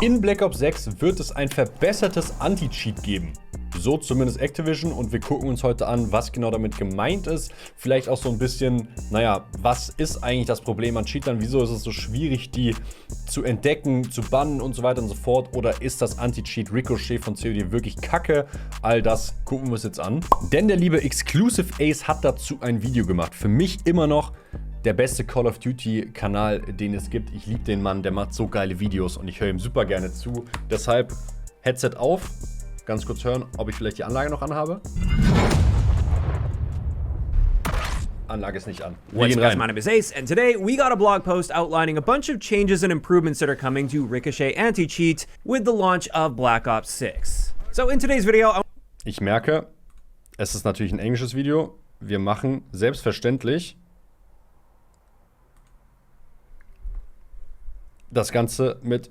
In Black Ops 6 wird es ein verbessertes Anti-Cheat geben. So zumindest Activision, und wir gucken uns heute an, was genau damit gemeint ist. Vielleicht auch so ein bisschen, naja, was ist eigentlich das Problem an Cheatern? Wieso ist es so schwierig, die zu entdecken, zu bannen und so weiter und so fort? Oder ist das Anti-Cheat Ricochet von COD wirklich kacke? All das gucken wir uns jetzt an. Denn der liebe Exclusive Ace hat dazu ein Video gemacht. Für mich immer noch der beste Call of Duty Kanal, den es gibt. Ich liebe den Mann, der macht so geile Videos und ich höre ihm super gerne zu. Deshalb Headset auf, ganz kurz hören, ob ich vielleicht die Anlage noch anhabe. Anlage ist nicht an. What's up, guys? My name is Ace, and today we got a blog post outlining a bunch of changes and improvements that are coming to Ricochet Anti-Cheat with the launch of Black Ops 6. So in today's video, ich merke, es ist natürlich ein englisches Video. Wir machen selbstverständlich das Ganze mit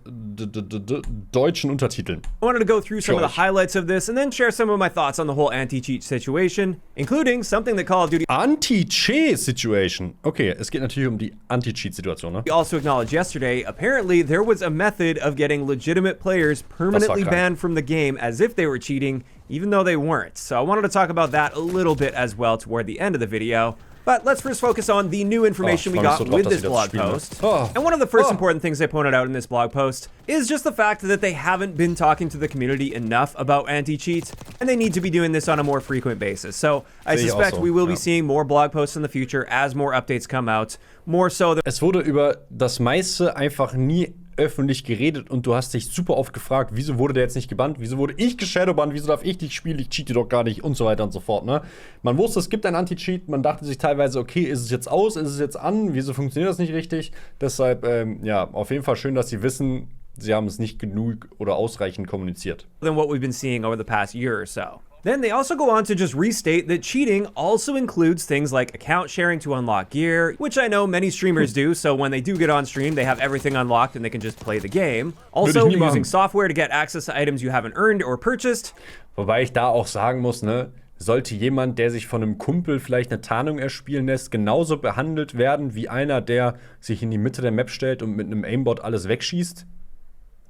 deutschen Untertiteln. I wanted to go through some of the highlights of this and then share some of my thoughts on the whole anti-cheat situation, including something that Call of Duty Anti-Cheat Situation. Okay, es geht natürlich um die Anti-Cheat-Situation, ne? also acknowledged yesterday. Apparently, there was a method of getting legitimate players permanently banned from the game as if they were cheating, even though they weren't. So I wanted to talk about that a little bit as well toward the end of the video. But let's first focus on the new information we got with this blog post. And one of the first important things they pointed out in this blog post is just the fact that they haven't been talking to the community enough about anti-cheat, and they need to be doing this on a more frequent basis. So I suspect we will be seeing more blog posts in the future as more updates come out. More so than es wurde über das meiste einfach nie öffentlich geredet und du hast dich super oft gefragt, wieso wurde der jetzt nicht gebannt, wieso wurde ich geshadowbannt, wieso darf ich nicht spielen, ich cheate doch gar nicht und so weiter und so fort, ne? Man wusste, es gibt ein Anti-Cheat, man dachte sich teilweise, okay, ist es jetzt aus, ist es jetzt an, wieso funktioniert das nicht richtig? Deshalb, ja, auf jeden Fall schön, dass sie wissen, sie haben es nicht genug oder ausreichend kommuniziert. Than what we've been seeing over the past year or so. Then they also go on to just restate that cheating also includes things like account sharing to unlock gear, which I know many streamers do, so when they do get on stream, they have everything unlocked and they can just play the game. Also, using software to get access to items you haven't earned or purchased. Wobei ich da auch sagen muss, ne, sollte jemand, der sich von einem Kumpel vielleicht eine Tarnung erspielen lässt, genauso behandelt werden wie einer, der sich in die Mitte der Map stellt und mit einem Aimbot alles wegschießt?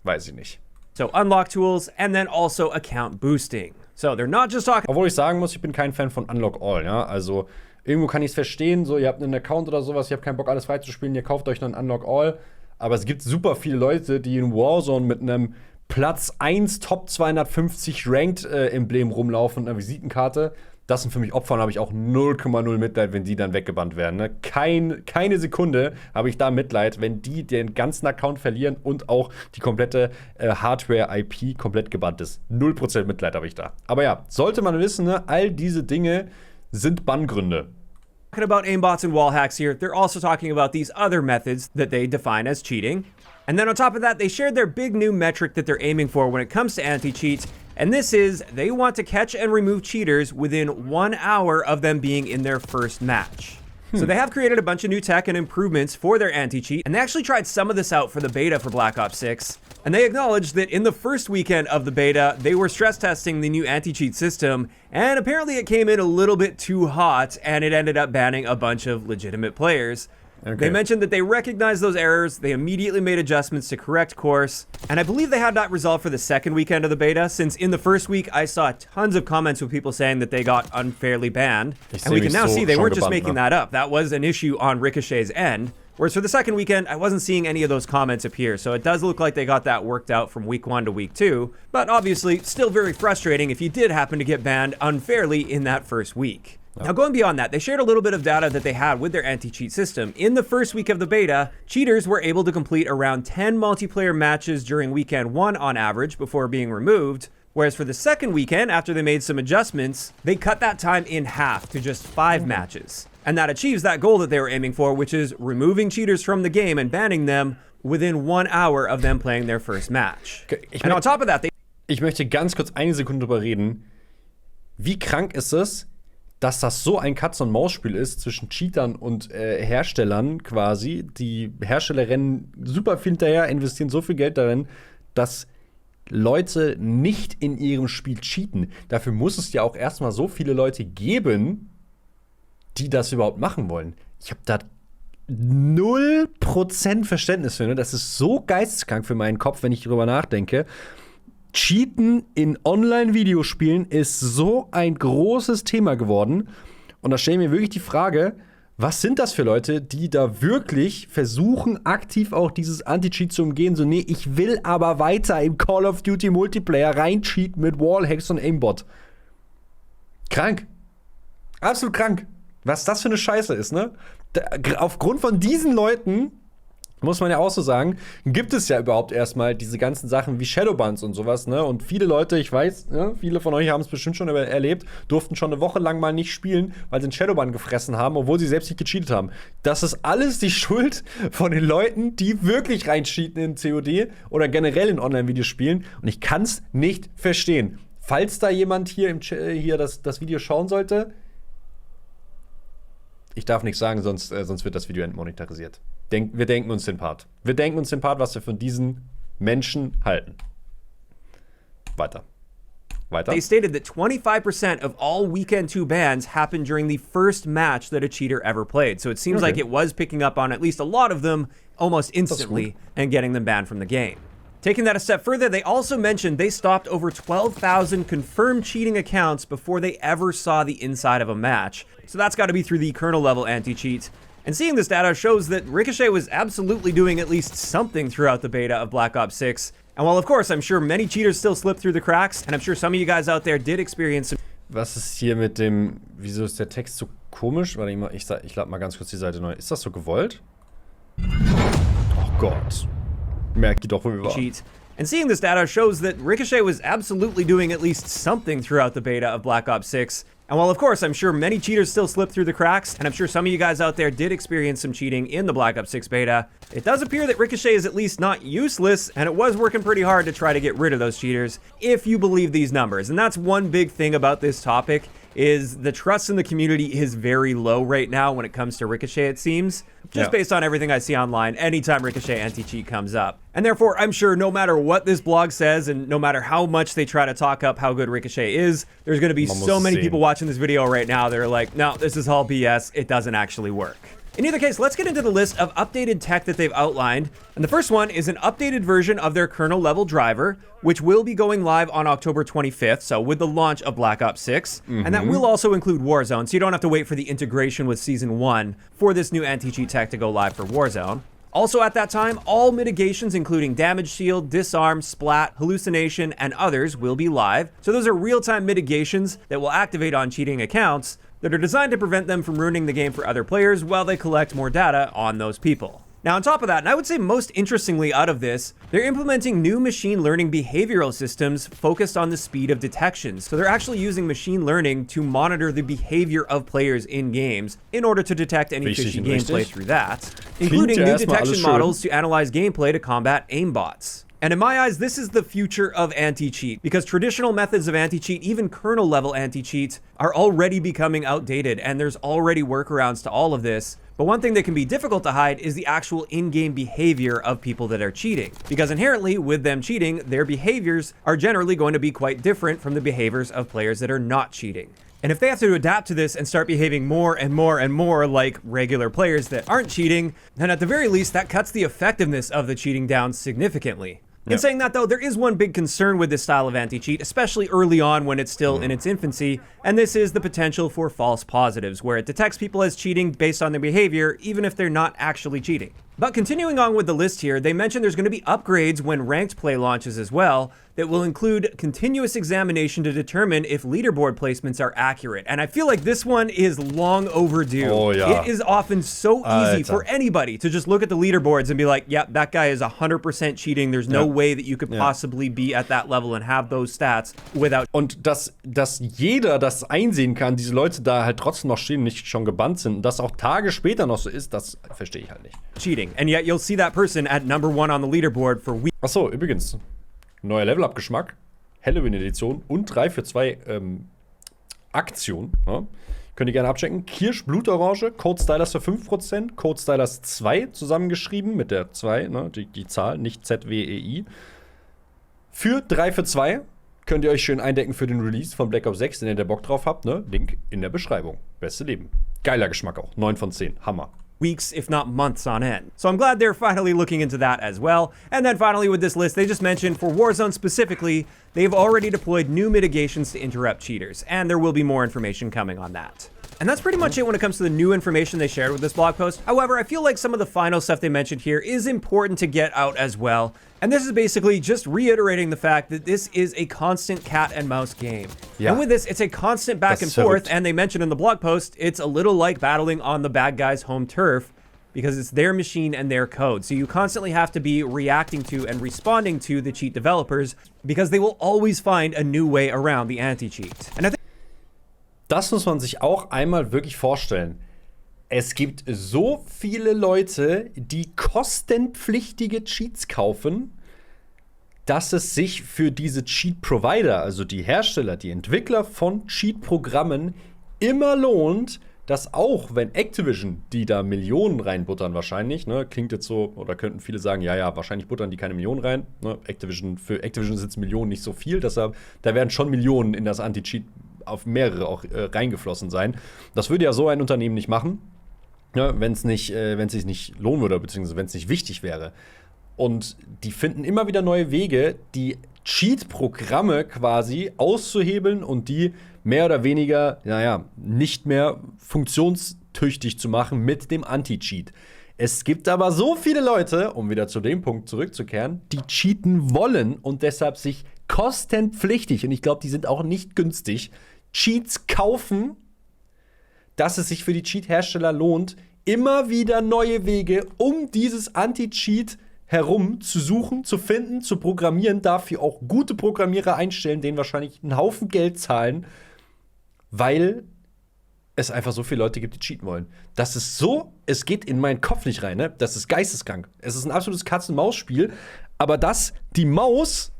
Weiß ich nicht. So unlock tools and then also account boosting. So they're not just talking. Obwohl ich sagen muss, ich bin kein Fan von Unlock All, ja. Also irgendwo kann ich es verstehen, so ihr habt einen Account oder sowas, ihr habt keinen Bock alles freizuspielen, ihr kauft euch dann Unlock All. Aber es gibt super viele Leute, die in Warzone mit einem Platz 1 Top 250 Ranked Emblem rumlaufen und einer Visitenkarte. Das sind für mich Opfer und habe ich auch 0,0 Mitleid, wenn die dann weggebannt werden. Ne? Keine Sekunde habe ich da Mitleid, wenn die den ganzen Account verlieren und auch die komplette Hardware-IP komplett gebannt ist. 0% Mitleid habe ich da. Aber ja, sollte man wissen, ne? All diese Dinge sind Banngründe. Talking about aimbots and wall hacks here, they're also talking about these other methods that they define as cheating. And then on top of that, they shared their big new metric that they're aiming for when it comes to anti-cheat. And this is, they want to catch and remove cheaters within 1 hour of them being in their first match. So they have created a bunch of new tech and improvements for their anti-cheat, and they actually tried some of this out for the beta for Black Ops 6. And they acknowledged that in the first weekend of the beta, they were stress testing the new anti-cheat system, and apparently it came in a little bit too hot, and it ended up banning a bunch of legitimate players. Okay. They mentioned that they recognized those errors, they immediately made adjustments to correct course, and I believe they had that resolved for the second weekend of the beta, since in the first week I saw tons of comments with people saying that they got unfairly banned, and we can now see they weren't just making that up. That was an issue on Ricochet's end. Whereas for the second weekend, I wasn't seeing any of those comments appear, so it does look like they got that worked out from week 1 to week 2, but obviously still very frustrating if you did happen to get banned unfairly in that first week. Now, going beyond that, they shared a little bit of data that they had with their anti-cheat system. In the first week of the beta, cheaters were able to complete around 10 multiplayer matches during weekend 1 on average before being removed, whereas for the second weekend, after they made some adjustments, they cut that time in half to just 5 matches. And that achieves that goal that they were aiming for, which is removing cheaters from the game and banning them within 1 hour of them playing their first match. And on top of that, ich möchte ganz kurz eine Sekunde drüber reden. Wie krank ist es, dass das so ein Katz-und-Maus-Spiel ist zwischen Cheatern und Herstellern quasi. Die Hersteller rennen super viel hinterher, investieren so viel Geld darin, dass Leute nicht in ihrem Spiel cheaten. Dafür muss es ja auch erstmal so viele Leute geben, die das überhaupt machen wollen. Ich habe da 0% Verständnis finde. Das ist so geisteskrank für meinen Kopf, wenn ich drüber nachdenke. Cheaten in Online-Videospielen ist so ein großes Thema geworden. Und da stelle ich mir wirklich die Frage, was sind das für Leute, die da wirklich versuchen, aktiv auch dieses Anti-Cheat zu umgehen? So, nee, ich will aber weiter im Call of Duty Multiplayer reincheaten mit Wallhacks und Aimbot. Krank. Absolut krank. Was das für eine Scheiße ist, ne? Aufgrund von diesen Leuten, muss man ja auch so sagen, gibt es ja überhaupt erstmal diese ganzen Sachen wie Shadowbans und sowas, ne? Und viele Leute, ich weiß, ne, viele von euch haben es bestimmt schon erlebt, durften schon eine Woche lang mal nicht spielen, weil sie einen Shadowban gefressen haben, obwohl sie selbst nicht gecheatet haben. Das ist alles die Schuld von den Leuten, die wirklich reincheaten in COD oder generell in Online-Videospielen. Und ich kann es nicht verstehen. Falls da jemand hier das Video schauen sollte, ich darf nichts sagen, sonst wird das Video entmonetarisiert. Wir denken uns den Part. Wir denken uns den Part, was wir von diesen Menschen halten. Weiter. They stated that 25% of all Weekend 2 bans happened during the first match that a cheater ever played. So it seems like it was picking up on at least a lot of them almost instantly and getting them banned from the game. Taking that a step further, they also mentioned they stopped over 12,000 confirmed cheating accounts before they ever saw the inside of a match. So that's got to be through the kernel level anti-cheat. And seeing this data shows that Ricochet was absolutely doing at least something throughout the beta of Black Ops 6. And while of course I'm sure many cheaters still slip through the cracks, and I'm sure some of you guys out there did experience some. Was ist hier mit dem, wieso ist der Text so komisch? Warte, ich lade mal ganz kurz die Seite neu. Ist das so gewollt? Oh Gott. Merkt ihr doch, wo wir waren. Cheat. And seeing this data shows that Ricochet was absolutely doing at least something throughout the beta of Black Ops 6. And while of course I'm sure many cheaters still slip through the cracks, and I'm sure some of you guys out there did experience some cheating in the Black Ops 6 beta, it does appear that Ricochet is at least not useless, and it was working pretty hard to try to get rid of those cheaters, if you believe these numbers. And that's one big thing about this topic, is the trust in the community is very low right now when it comes to Ricochet, it seems. Just based on everything I see online, anytime Ricochet anti-cheat comes up. And therefore, I'm sure no matter what this blog says, and no matter how much they try to talk up how good Ricochet is, there's gonna be so many people watching this video right now that are like, no, this is all BS, it doesn't actually work. In either case, let's get into the list of updated tech that they've outlined. And the first one is an updated version of their kernel level driver, which will be going live on October 25th, so with the launch of Black Ops 6. And that will also include Warzone, so you don't have to wait for the integration with Season 1 for this new anti-cheat tech to go live for Warzone. Also at that time, all mitigations including damage shield, disarm, splat, hallucination, and others will be live. So those are real-time mitigations that will activate on cheating accounts that are designed to prevent them from ruining the game for other players while they collect more data on those people. Now on top of that, and I would say most interestingly out of this, they're implementing new machine learning behavioral systems focused on the speed of detection. So they're actually using machine learning to monitor the behavior of players in games in order to detect any fishy gameplay through that, including new detection models to analyze gameplay to combat aimbots. And in my eyes, this is the future of anti-cheat, because traditional methods of anti-cheat, even kernel-level anti-cheat, are already becoming outdated, and there's already workarounds to all of this. But one thing that can be difficult to hide is the actual in-game behavior of people that are cheating. Because inherently, with them cheating, their behaviors are generally going to be quite different from the behaviors of players that are not cheating. And if they have to adapt to this and start behaving more and more and more like regular players that aren't cheating, then at the very least, that cuts the effectiveness of the cheating down significantly. In saying that, though, there is one big concern with this style of anti-cheat, especially early on when it's still in its infancy, and this is the potential for false positives, where it detects people as cheating based on their behavior, even if they're not actually cheating. But continuing on with the list here, they mentioned there's going to be upgrades when ranked play launches as well, that will include continuous examination to determine if leaderboard placements are accurate. And I feel like this one is long overdue. Oh, yeah. It is often so easy for anybody to just look at the leaderboards and be like, yeah, that guy is 100% cheating. There's no way that you could possibly be at that level and have those stats without. Und dass jeder das einsehen kann, diese Leute da halt trotzdem noch stehen, nicht schon gebannt sind, und das auch Tage später noch so ist, das verstehe ich halt nicht. Cheating. And yet you'll see that person at number 1 on the leaderboard for weeks. Achso, übrigens. Neuer Level-Up-Geschmack, Halloween-Edition und 3 für 2 Aktionen. Ja. Könnt ihr gerne abchecken. Kirsch, Blutorange, Code STYLERZ für 5%, Code STYLERZ 2 zusammengeschrieben mit der 2, ne, die Zahl, nicht ZWEI. Für 3 für 2 könnt ihr euch schön eindecken für den Release von Black Ops 6, wenn ihr da Bock drauf habt. Ne? Link in der Beschreibung. Beste Leben. Geiler Geschmack auch. 9 von 10. Hammer. weeks, if not months on end. So I'm glad they're finally looking into that as well. And then finally with this list, they just mentioned for Warzone specifically, they've already deployed new mitigations to interrupt cheaters, and there will be more information coming on that. And that's pretty much it when it comes to the new information they shared with this blog post. However, I feel like some of the final stuff they mentioned here is important to get out as well. And this is basically just reiterating the fact that this is a constant cat and mouse game. Yeah. And with this, it's a constant back and forth. And they mentioned in the blog post, it's a little like battling on the bad guy's home turf because it's their machine and their code. So you constantly have to be reacting to and responding to the cheat developers because they will always find a new way around the anti-cheat. And I think das muss man sich auch einmal wirklich vorstellen. Es gibt so viele Leute, die kostenpflichtige Cheats kaufen, dass es sich für diese Cheat-Provider, also die Hersteller, die Entwickler von Cheat-Programmen, immer lohnt, dass auch wenn Activision, die da Millionen reinbuttern wahrscheinlich, ne, klingt jetzt so, oder könnten viele sagen, ja, wahrscheinlich buttern die keine Millionen rein, ne, für Activision sind es Millionen nicht so viel, deshalb, da werden schon Millionen in das Anti-Cheat auf mehrere auch reingeflossen sein. Das würde ja so ein Unternehmen nicht machen, ne, wenn es sich nicht lohnen würde, beziehungsweise wenn es nicht wichtig wäre. Und die finden immer wieder neue Wege, die Cheat-Programme quasi auszuhebeln und die mehr oder weniger, nicht mehr funktionstüchtig zu machen mit dem Anti-Cheat. Es gibt aber so viele Leute, um wieder zu dem Punkt zurückzukehren, die cheaten wollen und deshalb sich kostenpflichtig, und ich glaube, die sind auch nicht günstig, Cheats kaufen, dass es sich für die Cheat-Hersteller lohnt, immer wieder neue Wege, um dieses Anti-Cheat herum zu suchen, zu finden, zu programmieren, dafür auch gute Programmierer einstellen, denen wahrscheinlich einen Haufen Geld zahlen, weil es einfach so viele Leute gibt, die cheaten wollen. Das ist so, es geht in meinen Kopf nicht rein, ne? Das ist geisteskrank. Es ist ein absolutes Katz-und-Maus-Spiel, aber dass die Maus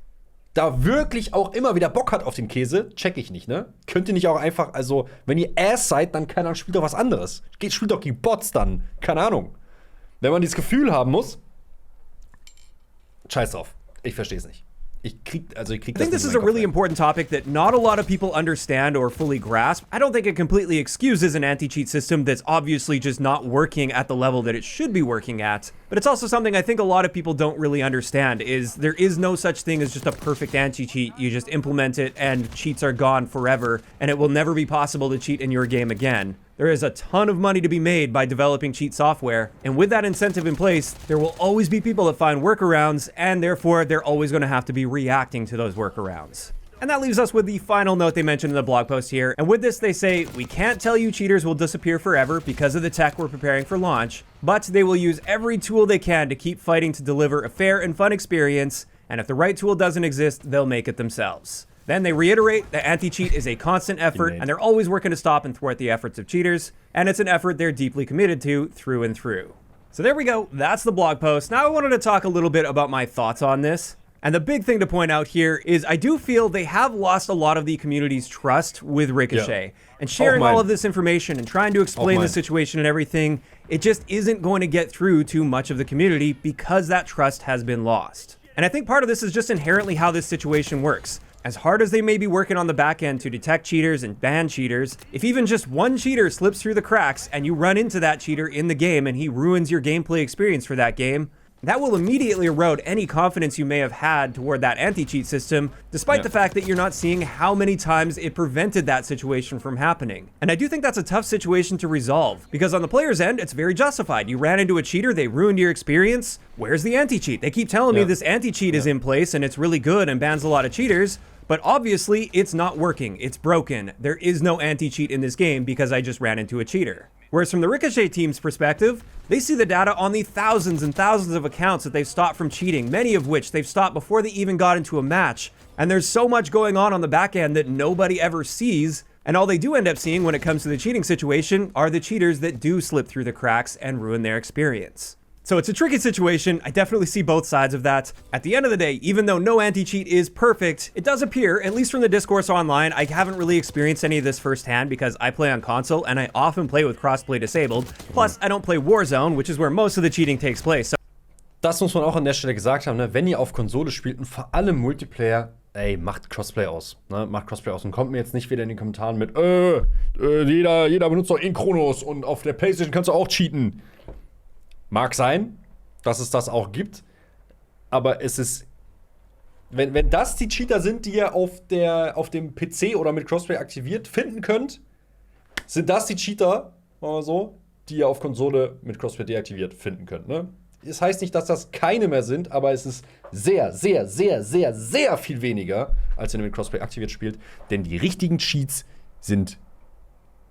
da wirklich auch immer wieder Bock hat auf den Käse, check ich nicht, ne? Könnt ihr nicht auch einfach, also, wenn ihr Ass seid, dann spielt doch was anderes. Spielt doch gegen Bots dann. Keine Ahnung. Wenn man dieses Gefühl haben muss, scheiß drauf. Ich verstehe es nicht. I think this is a really important topic that not a lot of people understand or fully grasp. I don't think it completely excuses an anti-cheat system that's obviously just not working at the level that it should be working at. But it's also something I think a lot of people don't really understand is there is no such thing as just a perfect anti-cheat. You just implement it and cheats are gone forever and it will never be possible to cheat in your game again. There is a ton of money to be made by developing cheat software, and with that incentive in place, there will always be people that find workarounds, and therefore they're always going to have to be reacting to those workarounds. And that leaves us with the final note they mentioned in the blog post here, and with this they say, we can't tell you cheaters will disappear forever because of the tech we're preparing for launch, but they will use every tool they can to keep fighting to deliver a fair and fun experience, and if the right tool doesn't exist, they'll make it themselves. Then they reiterate that anti-cheat is a constant effort, and they're always working to stop and thwart the efforts of cheaters, and it's an effort they're deeply committed to through and through. So there we go, that's the blog post. Now I wanted to talk a little bit about my thoughts on this. And the big thing to point out here is I do feel they have lost a lot of the community's trust with Ricochet. Yeah. And sharing all of this information and trying to explain the situation and everything, it just isn't going to get through to much of the community because that trust has been lost. And I think part of this is just inherently how this situation works. As hard as they may be working on the back end to detect cheaters and ban cheaters, if even just one cheater slips through the cracks and you run into that cheater in the game and he ruins your gameplay experience for that game, that will immediately erode any confidence you may have had toward that anti-cheat system, despite the fact that you're not seeing how many times it prevented that situation from happening. And I do think that's a tough situation to resolve, because on the player's end, it's very justified. You ran into a cheater, they ruined your experience. Where's the anti-cheat? They keep telling me this anti-cheat is in place and it's really good and bans a lot of cheaters, but obviously it's not working, it's broken. There is no anti-cheat in this game because I just ran into a cheater. Whereas from the Ricochet team's perspective, they see the data on the thousands and thousands of accounts that they've stopped from cheating, many of which they've stopped before they even got into a match. And there's so much going on the back end that nobody ever sees. And all they do end up seeing when it comes to the cheating situation are the cheaters that do slip through the cracks and ruin their experience. So it's a tricky situation. I definitely see both sides of that. At the end of the day, even though no anti-cheat is perfect, it does appear, at least from the discourse online, I haven't really experienced any of this firsthand because I play on console and I often play with crossplay disabled. Plus, I don't play Warzone, which is where most of the cheating takes place. So das muss man auch an der Stelle gesagt haben, ne? Wenn ihr auf Konsole spielt und vor allem Multiplayer, ey, macht Crossplay aus. Ne? Macht Crossplay aus und kommt mir jetzt nicht wieder in den Kommentaren mit, jeder benutzt doch Kronos und auf der PlayStation kannst du auch cheaten. Mag sein, dass es das auch gibt, aber es ist, wenn das die Cheater sind, die ihr auf dem PC oder mit Crossplay aktiviert finden könnt, sind das die Cheater, so, die ihr auf Konsole mit Crossplay deaktiviert finden könnt, ne? Das heißt nicht, dass das keine mehr sind, aber es ist sehr, sehr, sehr, sehr, sehr viel weniger, als wenn ihr mit Crossplay aktiviert spielt. Denn die richtigen Cheats sind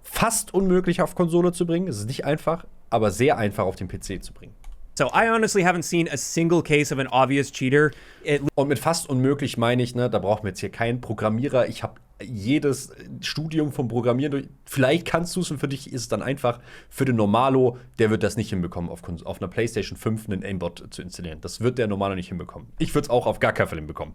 fast unmöglich auf Konsole zu bringen. Es ist nicht einfach, aber sehr einfach auf den PC zu bringen. So I honestly haven't seen a single case of an obvious cheater. Und mit fast unmöglich meine ich, ne, da brauchen wir jetzt hier keinen Programmierer. Ich habe jedes Studium vom Programmieren durch. Vielleicht kannst du es und für dich ist es dann einfach. Für den Normalo, der wird das nicht hinbekommen, auf einer PlayStation 5 einen Aimbot zu installieren. Das wird der Normalo nicht hinbekommen. Ich würde es auch auf gar keinen Fall hinbekommen.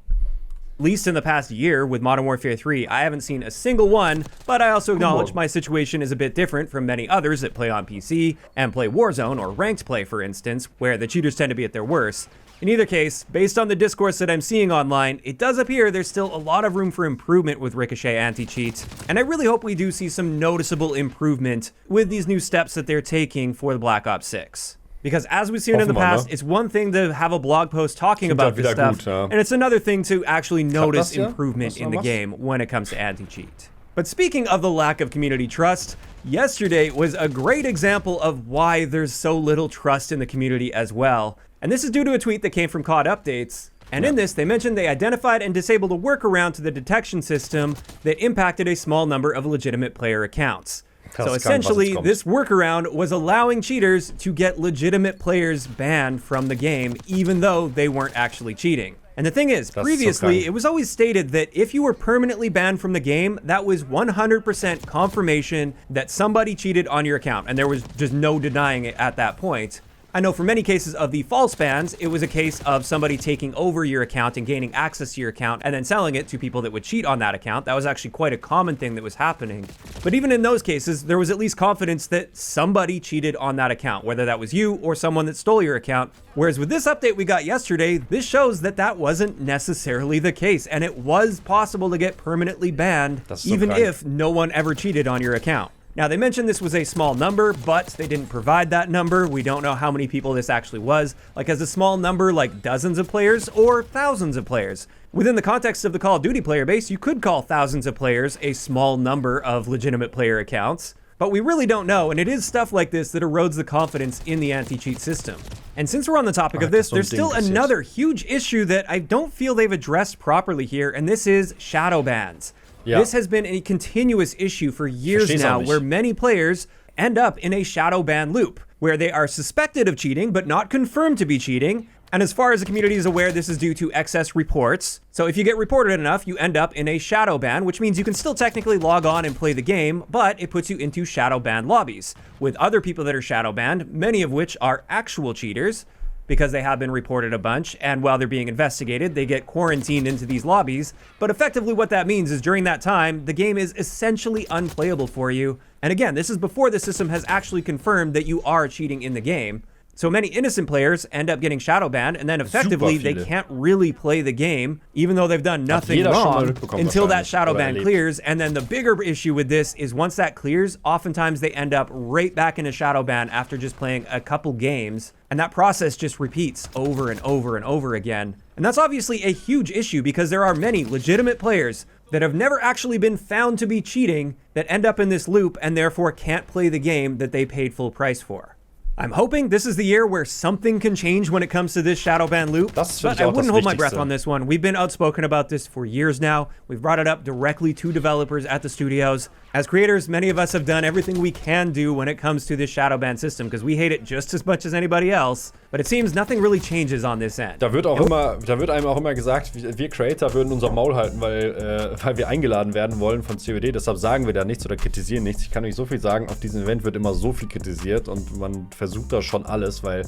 At least in the past year with Modern Warfare 3, I haven't seen a single one, but I also acknowledge my situation is a bit different from many others that play on PC and play Warzone or ranked play, for instance, where the cheaters tend to be at their worst. In either case, based on the discourse that I'm seeing online, it does appear there's still a lot of room for improvement with Ricochet anti-cheat, and I really hope we do see some noticeable improvement with these new steps that they're taking for the Black Ops 6. Because as we've seen in the past, it's one thing to have a blog post talking about this stuff, and it's another thing to actually notice improvement in the game when it comes to anti-cheat. But speaking of the lack of community trust, yesterday was a great example of why there's so little trust in the community as well. And this is due to a tweet that came from COD Updates. And in this, they mentioned they identified and disabled a workaround to the detection system that impacted a small number of legitimate player accounts. So essentially, this workaround was allowing cheaters to get legitimate players banned from the game, even though they weren't actually cheating. And the thing is, previously, it was always stated that if you were permanently banned from the game, that was 100% confirmation that somebody cheated on your account, and there was just no denying it at that point. I know for many cases of the false bans, it was a case of somebody taking over your account and gaining access to your account and then selling it to people that would cheat on that account. That was actually quite a common thing that was happening. But even in those cases, there was at least confidence that somebody cheated on that account, whether that was you or someone that stole your account. Whereas with this update we got yesterday, this shows that that wasn't necessarily the case, and it was possible to get permanently banned, even if no one ever cheated on your account. Now, they mentioned this was a small number, but they didn't provide that number. We don't know how many people this actually was. Like, as a small number, like dozens of players or thousands of players. Within the context of the Call of Duty player base, you could call thousands of players a small number of legitimate player accounts. But we really don't know, and it is stuff like this that erodes the confidence in the anti-cheat system. And since we're on the topic of this, there's still another huge issue that I don't feel they've addressed properly here, and this is shadow bans. Yeah. This has been a continuous issue for years now, where many players end up in a shadow ban loop, where they are suspected of cheating, but not confirmed to be cheating. And as far as the community is aware, this is due to excess reports. So if you get reported enough, you end up in a shadow ban, which means you can still technically log on and play the game, but it puts you into shadow ban lobbies with other people that are shadow banned, many of which are actual cheaters, because they have been reported a bunch, and while they're being investigated, they get quarantined into these lobbies. But effectively what that means is during that time, the game is essentially unplayable for you. And again, this is before the system has actually confirmed that you are cheating in the game. So many innocent players end up getting shadow banned, and then effectively they can't really play the game, even though they've done nothing wrong, until that shadow ban clears. And then the bigger issue with this is once that clears, oftentimes they end up right back in a shadow ban after just playing a couple games. And that process just repeats over and over and over again. And that's obviously a huge issue because there are many legitimate players that have never actually been found to be cheating that end up in this loop and therefore can't play the game that they paid full price for. I'm hoping this is the year where something can change when it comes to this shadow ban loop, but I wouldn't hold my breath on this one. We've been outspoken about this for years now. We've brought it up directly to developers at the studios. As creators, many of us have done everything we can do when it comes to this shadow ban system because we hate it just as much as anybody else, but it seems nothing really changes on this end. Da wird einem auch immer gesagt, wir Creator würden unser Maul halten, weil wir eingeladen werden wollen von COD, deshalb sagen wir da nichts oder kritisieren nichts. Ich kann euch so viel sagen, auf diesem Event wird immer so viel kritisiert und man versucht da schon alles, weil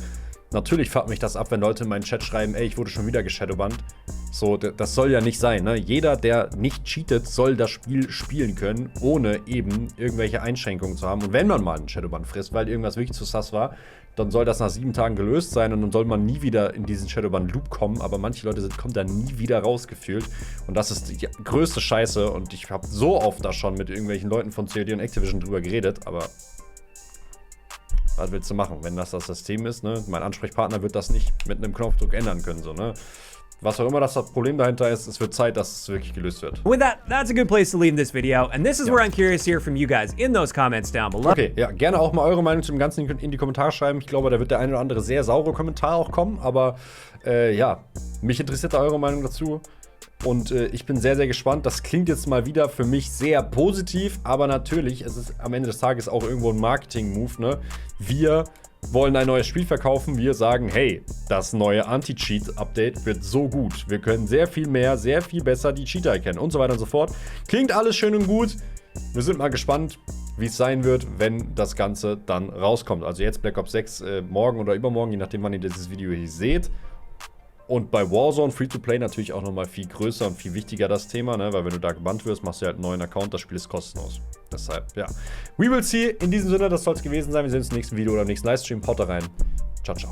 natürlich fuckt mich das ab, wenn Leute in meinen Chat schreiben, ey, ich wurde schon wieder geshadowbannt. So, das soll ja nicht sein, ne? Jeder, der nicht cheatet, soll das Spiel spielen können, ohne eben irgendwelche Einschränkungen zu haben. Und wenn man mal einen Shadowban frisst, weil irgendwas wirklich zu sass war, dann soll das nach 7 Tagen gelöst sein und dann soll man nie wieder in diesen Shadowban-Loop kommen. Aber manche Leute kommen da nie wieder rausgefühlt. Und das ist die größte Scheiße. Und ich habe so oft da schon mit irgendwelchen Leuten von COD und Activision drüber geredet, aber Was willst du machen, wenn das System ist, ne? Mein Ansprechpartner wird das nicht mit einem Knopfdruck ändern können, so, ne? Was auch immer das Problem dahinter ist, es wird Zeit, dass es wirklich gelöst wird. With that, that's a good place to leave this video, and this is where I'm curious to hear from you guys in those comments down below. Okay, ja, gerne auch mal eure Meinung zum Ganzen in die Kommentare schreiben. Ich glaube, da wird der eine oder andere sehr saure Kommentar auch kommen, aber ja, mich interessiert da eure Meinung dazu. Und ich bin sehr, sehr gespannt. Das klingt jetzt mal wieder für mich sehr positiv, aber natürlich, es ist am Ende des Tages auch irgendwo ein Marketing-Move, ne? Wir wollen ein neues Spiel verkaufen. Wir sagen, hey, das neue Anti-Cheat-Update wird so gut. Wir können sehr viel mehr, sehr viel besser die Cheater erkennen und so weiter und so fort. Klingt alles schön und gut. Wir sind mal gespannt, wie es sein wird, wenn das Ganze dann rauskommt. Also jetzt Black Ops 6 morgen oder übermorgen, je nachdem, wann ihr dieses Video hier seht. Und bei Warzone Free-to-Play natürlich auch nochmal viel größer und viel wichtiger das Thema, ne? Weil wenn du da gebannt wirst, machst du halt einen neuen Account, das Spiel ist kostenlos. Deshalb, ja. We will see. In diesem Sinne, das soll es gewesen sein. Wir sehen uns im nächsten Video oder im nächsten Livestream. Haut da rein. Ciao, ciao.